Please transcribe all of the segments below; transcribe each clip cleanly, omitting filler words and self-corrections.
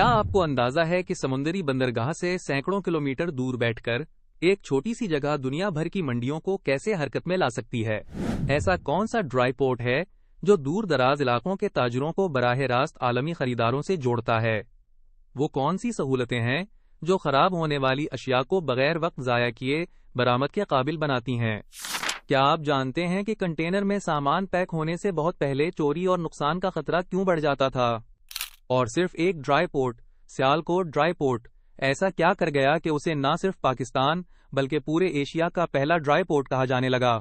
کیا آپ کو اندازہ ہے کہ سمندری بندرگاہ سے سینکڑوں کلومیٹر دور بیٹھ کر ایک چھوٹی سی جگہ دنیا بھر کی منڈیوں کو کیسے حرکت میں لا سکتی ہے؟ ایسا کون سا ڈرائی پورٹ ہے جو دور دراز علاقوں کے تاجروں کو براہ راست عالمی خریداروں سے جوڑتا ہے؟ وہ کون سی سہولتیں ہیں جو خراب ہونے والی اشیاء کو بغیر وقت ضائع کیے برآمد کے قابل بناتی ہیں؟ کیا آپ جانتے ہیں کہ کنٹینر میں سامان پیک ہونے سے بہت پہلے چوری اور نقصان کا خطرہ کیوں بڑھ جاتا تھا؟ اور صرف ایک dry port, Sialkot dry port, ایسا کیا کر گیا کہ اسے نہ صرف پاکستان بلکہ پورے ایشیا کا پہلا ڈرائی پورٹ کہا جانے لگا؟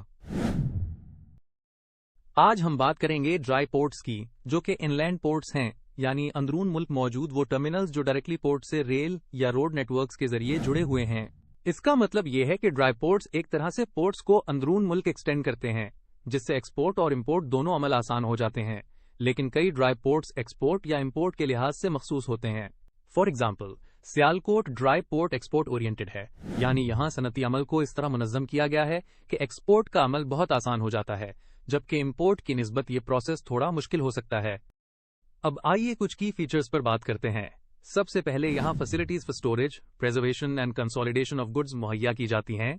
آج ہم بات کریں گے ڈرائی پورٹس کی، جو کہ ان لینڈ پورٹس ہیں، یعنی اندرون ملک موجود وہ ٹرمینلز جو ڈائریکٹلی پورٹ سے ریل یا روڈ نیٹ ورکس کے ذریعے جڑے ہوئے ہیں۔ اس کا مطلب یہ ہے کہ ڈرائی پورٹس ایک طرح سے پورٹس کو اندرون ملک ایکسٹینڈ کرتے ہیں، جس سے ایکسپورٹ اور امپورٹ دونوں عمل آسان ہو جاتے ہیں۔ لیکن کئی ڈرائی پورٹس ایکسپورٹ یا امپورٹ کے لحاظ سے مخصوص ہوتے ہیں۔ For example, Sialkot dry port export oriented ہے، یعنی یہاں صنعتی عمل کو اس طرح منظم کیا گیا ہے کہ ایکسپورٹ کا عمل بہت آسان ہو جاتا ہے، جبکہ امپورٹ کی نسبت یہ پروسیس تھوڑا مشکل ہو سکتا ہے۔ اب آئیے کچھ کی فیچرز پر بات کرتے ہیں۔ سب سے پہلے یہاں facilities for storage, preservation and consolidation of goods مہیا کی جاتی ہیں،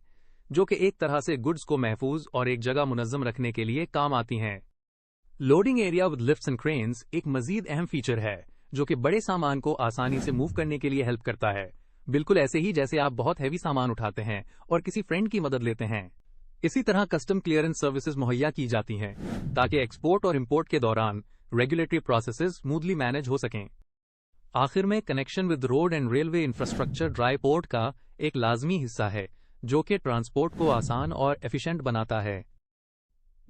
جو کہ ایک طرح سے گڈز کو محفوظ اور ایک جگہ منظم رکھنے کے لیے کام آتی ہیں۔ Loading area with lifts and کرینز ایک مزید اہم فیچر ہے، جو کہ بڑے سامان کو آسانی سے موو کرنے کے لیے ہیلپ کرتا ہے، بالکل ایسے ہی جیسے آپ بہت ہیوی سامان اٹھاتے ہیں اور کسی فرینڈ کی مدد لیتے ہیں۔ اسی طرح کسٹم کلیئرنس سروسز مہیا کی جاتی ہیں تاکہ ایکسپورٹ اور امپورٹ کے دوران ریگولیٹری پروسیسز اسموتھلی مینج ہو سکیں۔ آخر میں connection with road and railway infrastructure dry port کا ایک لازمی حصہ ہے، جو کہ ٹرانسپورٹ کو آسان اور ایفیشینٹ بناتا ہے۔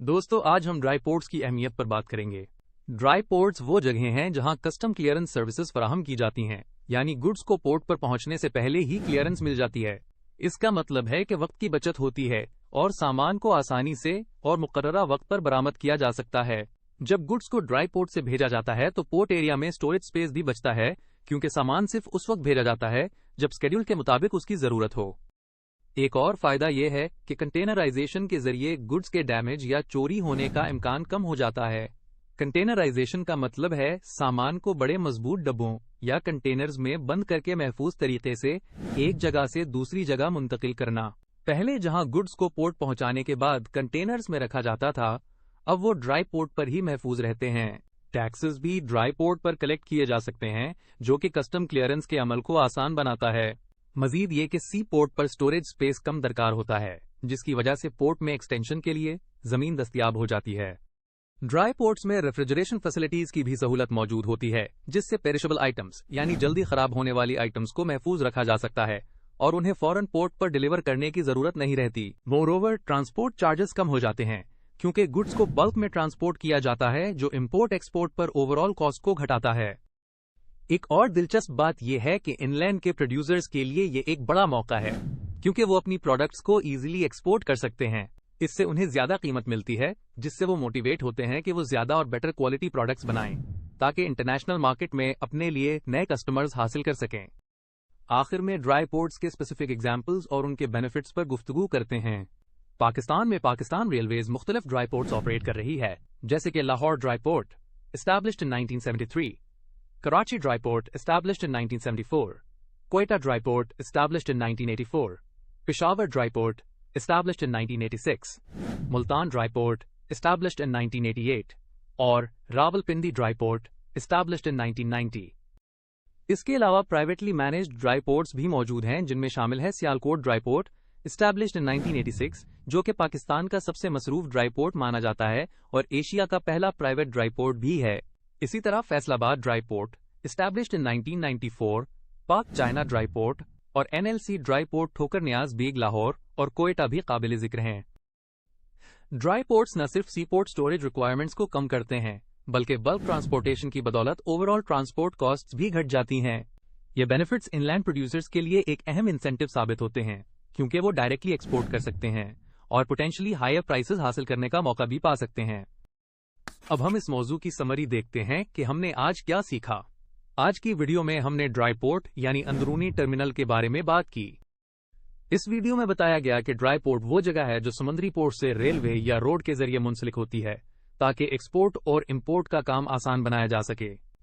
دوستو، آج ہم ڈرائی پورٹس کی اہمیت پر بات کریں گے۔ ڈرائی پورٹس وہ جگہیں ہیں جہاں کسٹم کلیئرنس سروسز فراہم کی جاتی ہیں، یعنی گڈز کو پورٹ پر پہنچنے سے پہلے ہی کلیئرنس مل جاتی ہے۔ اس کا مطلب ہے کہ وقت کی بچت ہوتی ہے اور سامان کو آسانی سے اور مقررہ وقت پر برآمد کیا جا سکتا ہے۔ جب گڈز کو ڈرائی پورٹ سے بھیجا جاتا ہے تو پورٹ ایریا میں اسٹوریج سپیس بھی بچتا ہے، کیونکہ سامان صرف اس وقت بھیجا جاتا ہے جب اسکیڈول کے مطابق اس کی ضرورت ہو۔ ایک اور فائدہ یہ ہے کہ کنٹینرائزیشن کے ذریعے گڈز کے ڈیمیج یا چوری ہونے کا امکان کم ہو جاتا ہے۔ کنٹینرائزیشن کا مطلب ہے سامان کو بڑے مضبوط ڈبوں یا کنٹینرز میں بند کر کے محفوظ طریقے سے ایک جگہ سے دوسری جگہ منتقل کرنا۔ پہلے جہاں گڈز کو پورٹ پہنچانے کے بعد کنٹینرز میں رکھا جاتا تھا، اب وہ ڈرائی پورٹ پر ہی محفوظ رہتے ہیں۔ ٹیکسز بھی ڈرائی پورٹ پر کلیکٹ کیے جا سکتے ہیں، جو کہ کسٹم کلیئرنس کے عمل کو آسان بناتا ہے۔ مزید یہ کہ سی پورٹ پر اسٹوریج سپیس کم درکار ہوتا ہے، جس کی وجہ سے پورٹ میں ایکسٹینشن کے لیے زمین دستیاب ہو جاتی ہے۔ ڈرائی پورٹس میں ریفریجریشن فیسلٹیز کی بھی سہولت موجود ہوتی ہے، جس سے پیریشبل آئٹمز یعنی جلدی خراب ہونے والی آئٹمز کو محفوظ رکھا جا سکتا ہے اور انہیں فوراً پورٹ پر ڈیلیور کرنے کی ضرورت نہیں رہتی۔ مور اوور، ٹرانسپورٹ چارجز کم ہو جاتے ہیں، کیونکہ گڈز کو بلک میں ٹرانسپورٹ کیا جاتا ہے، جو امپورٹ ایکسپورٹ پر اوور آل کاسٹ کو گھٹاتا ہے۔ ایک اور دلچسپ بات یہ ہے کہ ان لینڈ کے پروڈیوسرز کے لیے یہ ایک بڑا موقع ہے، کیونکہ وہ اپنی پروڈکٹس کو ایزیلی ایکسپورٹ کر سکتے ہیں۔ اس سے انہیں زیادہ قیمت ملتی ہے، جس سے وہ موٹیویٹ ہوتے ہیں کہ وہ زیادہ اور بیٹر کوالٹی پروڈکٹس بنائیں تاکہ انٹرنیشنل مارکیٹ میں اپنے لیے نئے کسٹمرز حاصل کر سکیں۔ آخر میں ڈرائی پورٹس کے اسپیسیفک ایگزامپلز اور ان کے بینیفٹس پر گفتگو کرتے ہیں۔ پاکستان میں پاکستان ریلویز مختلف ڈرائی پورٹس آپریٹ کر رہی ہے، جیسے کہ Lahore dry port established in 1973، Karachi dry port established in 1974، Quetta dry port established in 1984، Peshawar dry port established in 1986, Multan dry port established in 1988 اور Rawalpindi dry port established in 1990۔ اس کے علاوہ پرائیویٹلی مینجڈ ڈرائی پورٹس بھی موجود ہیں، جن میں شامل ہے Sialkot dry port established in 1986، جو کہ پاکستان کا سب سے مصروف ڈرائی پورٹ مانا جاتا ہے اور ایشیا کا پہلا پرائیویٹ ڈرائی پورٹ بھی ہے۔ اسی طرح فیصل آباد ڈرائی پورٹ established in 1994، پاک چائنا ڈرائی پورٹ اور NLC ڈرائی پورٹ ٹھوکر نیاز بیگ لاہور اور کوئٹہ بھی قابل ذکر ہیں۔ ڈرائی پورٹس نہ صرف سی پورٹ سٹوریج ریکوائرمنٹس کو کم کرتے ہیں، بلکہ بلک ٹرانسپورٹیشن کی بدولت اوور آل ٹرانسپورٹ کاسٹس بھی گھٹ جاتی ہیں۔ یہ بینیفٹس ان لینڈ پروڈیوسرز کے لیے ایک اہم انسینٹو ثابت ہوتے ہیں، کیونکہ وہ ڈائریکٹلی ایکسپورٹ کر سکتے ہیں اور پوٹینشلی ہائر پرائسز حاصل کرنے کا موقع بھی پا سکتے ہیں۔ اب ہم اس موضوع کی سمری دیکھتے ہیں کہ ہم نے آج کیا سیکھا۔ آج کی ویڈیو میں ہم نے ڈرائی پورٹ یعنی اندرونی ٹرمینل کے بارے میں بات کی۔ اس ویڈیو میں بتایا گیا کہ ڈرائی پورٹ وہ جگہ ہے جو سمندری پورٹ سے ریلوے یا روڈ کے ذریعے منسلک ہوتی ہے تاکہ ایکسپورٹ اور امپورٹ کا کام آسان بنایا جا سکے۔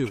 2,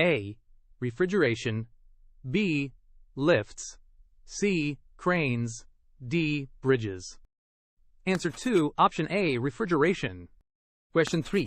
A, refrigeration, B, lifts, C, cranes, D, bridges. Answer 2, option A, refrigeration. Question 3,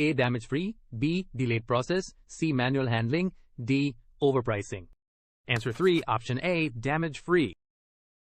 A, damage free, B, delayed process, C, manual handling, D, overpricing. Answer 3, option A, damage free.